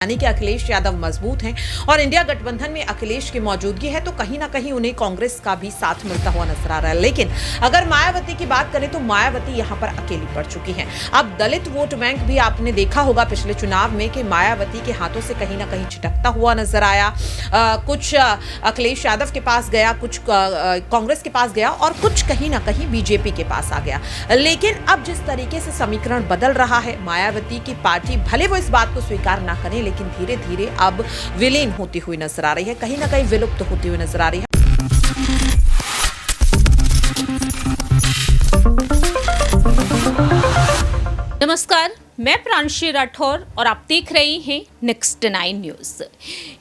यानी कि अखिलेश यादव मजबूत हैं और इंडिया गठबंधन में अखिलेश की मौजूदगी है तो कहीं ना कहीं उन्हें कांग्रेस का भी साथ मिलता हुआ नजर आ रहा है। लेकिन अगर मायावती की बात करें तो मायावती यहां पर अकेली पड़ चुकी हैं। अब दलित वोट बैंक भी आपने देखा होगा पिछले चुनाव में कि मायावती के हाथों से कहीं ना कहीं छिटकता हुआ नजर आया। कुछ अखिलेश यादव के पास गया, कुछ कांग्रेस के पास गया और कुछ कहीं ना कहीं बीजेपी के पास आ गया। लेकिन अब जिस तरीके से समीकरण बदल रहा है, मायावती की पार्टी भले वो इस बात को स्वीकार ना करें लेकिन धीरे धीरे अब विलीन होती हुई नजर आ रही है, कहीं ना कहीं विलुप्त होती हुई नजर आ रही है। नमस्कार, मैं प्रांशी राठौर और आप देख रहे हैं नेक्स्ट 9 न्यूज।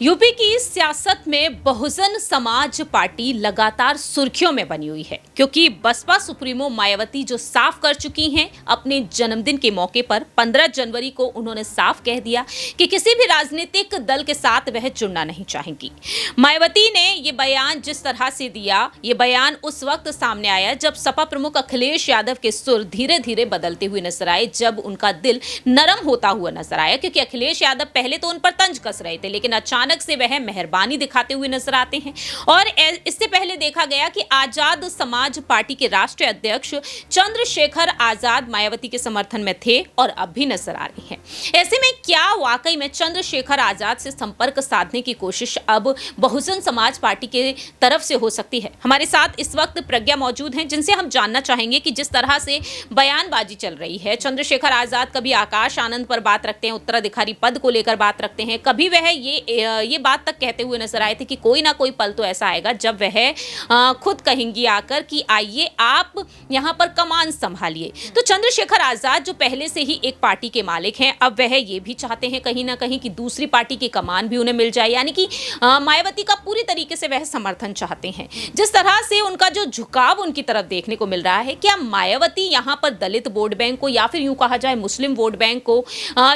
यूपी की सियासत में बहुजन समाज पार्टी लगातार सुर्खियों में बनी हुई है, क्योंकि बसपा सुप्रीमो मायावती जो साफ कर चुकी हैं अपने जन्मदिन के मौके पर 15 जनवरी को उन्होंने साफ कह दिया कि किसी भी राजनीतिक दल के साथ वह जुड़ना नहीं चाहेंगी। मायावती ने ये बयान जिस तरह से दिया, ये बयान उस वक्त सामने आया जब सपा प्रमुख अखिलेश यादव के सुर धीरे धीरे बदलते हुए नजर आए, जब उनका दिल नरम होता हुआ नजर आया, क्योंकि अखिलेश यादव पहले तो उन पर तंज कस रहे थे लेकिन अचानक से वह मेहरबानी दिखाते हुए नजर आते हैं। और इससे पहले देखा गया कि आजाद समाज पार्टी के राष्ट्रीय अध्यक्ष चंद्रशेखर आजाद मायावती के समर्थन में थे और अब भी नजर आ रही हैं। ऐसे में क्या वाकई में चंद्रशेखर आजाद से संपर्क साधने की कोशिश अब बहुजन समाज पार्टी के तरफ से हो सकती है? हमारे साथ इस वक्त प्रज्ञा मौजूद हैं, जिनसे हम जानना चाहेंगे कि जिस तरह से बयानबाजी चल रही है, चंद्रशेखर आजाद कभी आकाश आनंद पर बात रखते हैं, उत्तराधिकारी पद को लेकर बात रखते हैं, कभी वह ये बात तक कहते हुए नजर आए थे कि कोई ना कोई पल तो ऐसा आएगा जब वह खुद कहेंगी आकर कि आइए आप यहां पर कमान संभालिए। तो चंद्रशेखर आजाद जो पहले से ही एक पार्टी के मालिक हैं, अब वह ये भी चाहते हैं कहीं ना कहीं कि दूसरी पार्टी की कमान भी उन्हें मिल जाए, यानी कि मायावती का पूरी तरीके से वह समर्थन चाहते हैं। जिस तरह से उनका जो झुकाव उनकी तरफ देखने को मिल रहा है, क्या मायावती यहां पर दलित वोट बैंक को या फिर यूं कहा जाए मुस्लिम वोट बैंक को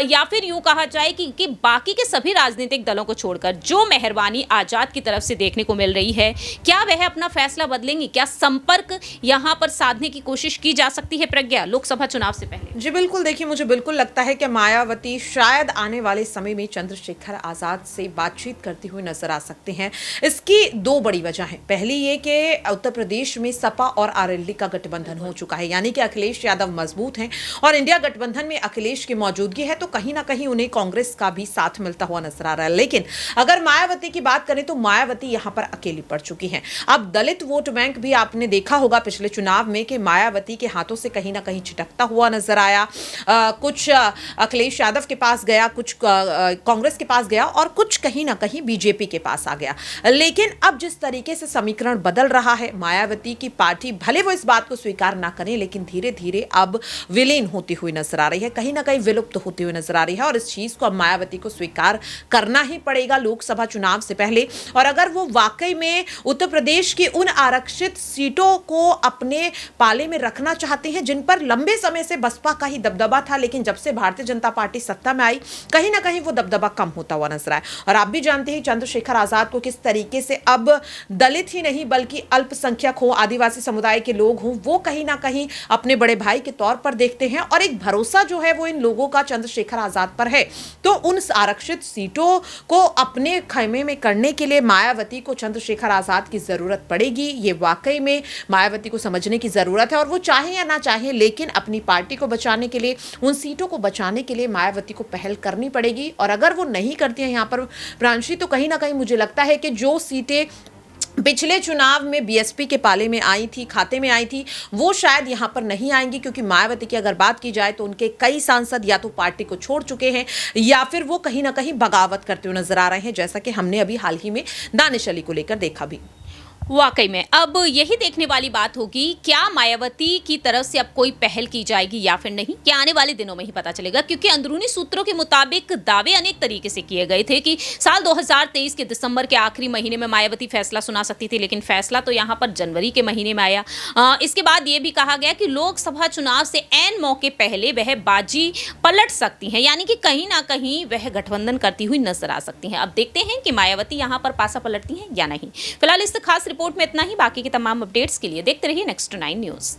या फिर यूं कहा जाए कि बाकी के सभी राजनीतिक दलों को छोड़कर जो मेहरबानी आजाद की तरफ से देखने को मिल रही है, क्या वह अपना फैसला बदलेंगी? क्या संपर्क यहां पर साधने की कोशिश की जा सकती है प्रज्ञा, लोकसभा चुनाव से पहले? जी बिल्कुल, देखिए मुझे बिल्कुल लगता है कि मायावती शायद आने वाले समय में चंद्रशेखर आजाद से बातचीत करती हुई नजर आ सकते हैं। इसकी दो बड़ी वजह है। पहली ये कि उत्तर प्रदेश में सपा और आरएलडी का गठबंधन हो चुका है, यानी कि अखिलेश यादव मजबूत हैं और इंडिया गठबंधन में अखिलेश की मौजूदगी है तो कहीं ना कहीं उन्हें कांग्रेस का भी साथ मिलता हुआ नजर आ रहा है। लेकिन अगर मायावती की बात करें तो मायावती यहां पर अकेली पड़ चुकी हैं। अब दलित वोट बैंक भी आपने देखा होगा पिछले चुनाव में कि मायावती के हाथों से कहीं ना कहीं छिटकता हुआ नजर आया। कुछ अखिलेश यादव के पास गया, कुछ कांग्रेस के पास गया और कुछ कहीं ना कहीं बीजेपी के पास आ गया। लेकिन अब जिस तरीके से समीकरण बदल रहा है, मायावती की पार्टी भले वो इस बात को स्वीकार ना करें लेकिन धीरे धीरे अब विलीन होती हुई नजर आ रही है, कहीं ना कहीं विलुप्त होती हुई नजर आ रही है। और इस चीज को अब मायावती को स्वीकार करना ही पड़ेगा लोकसभा चुनाव से पहले। और अगर वो वाकई में उत्तर प्रदेश की उन आरक्षित सीटों को अपने पाले में रखना चाहते हैं जिन पर लंबे समय से बसपा का ही दबदबा था, लेकिन जब से भारतीय जनता पार्टी सत्ता में आई कहीं ना कहीं वो दबदबा कम होता हुआ नजर आया। और आप भी जानते हैं चंद्रशेखर आजाद को किस तरीके से अब दलित ही नहीं बल्कि अल्पसंख्यक हो, आदिवासी समुदाय के लोग हों, वो कहीं ना कहीं अपने बड़े भाई के तौर पर देखते हैं और एक भरोसा जो है वो इन लोगों का चंद्रशेखर आजाद पर है। तो उन आरक्षित सीटों को अपने खेमे में करने के लिए मायावती को चंद्रशेखर आजाद की जरूरत पड़ेगी। ये वाकई में मायावती को समझने की जरूरत है और वो चाहे या ना चाहे लेकिन अपनी पार्टी को बचाने के लिए, उन सीटों को बचाने के लिए मायावती को पहल करनी पड़ेगी। और अगर वो नहीं करती है यहाँ पर प्रांशी, तो कहीं ना कहीं मुझे लगता है कि जो सीटें पिछले चुनाव में बीएसपी के पाले में आई थी, खाते में आई थी, वो शायद यहां पर नहीं आएंगी, क्योंकि मायावती की अगर बात की जाए तो उनके कई सांसद या तो पार्टी को छोड़ चुके हैं या फिर वो कहीं ना कहीं बगावत करते हुए नजर आ रहे हैं, जैसा कि हमने अभी हाल ही में दानिश अली को लेकर देखा भी। वाकई में अब यही देखने वाली बात होगी, क्या मायावती की तरफ से अब कोई पहल की जाएगी या फिर नहीं, क्या आने वाले दिनों में ही पता चलेगा। क्योंकि अंदरूनी सूत्रों के मुताबिक दावे अनेक तरीके से किए गए थे कि साल 2023 के दिसंबर के आखिरी महीने में मायावती फैसला सुना सकती थी, लेकिन फैसला तो यहाँ पर जनवरी के महीने में आया। इसके बाद ये भी कहा गया कि लोकसभा चुनाव से ऐन मौके पहले वह बाजी पलट सकती हैं, यानी कि कहीं ना कहीं वह गठबंधन करती हुई नजर आ सकती हैं। अब देखते हैं कि मायावती यहाँ पर पासा पलटती हैं या नहीं। फिलहाल इस खास रिपोर्ट में इतना ही। बाकी के तमाम अपडेट्स के लिए देखते रहिए नेक्स्ट 9 न्यूज।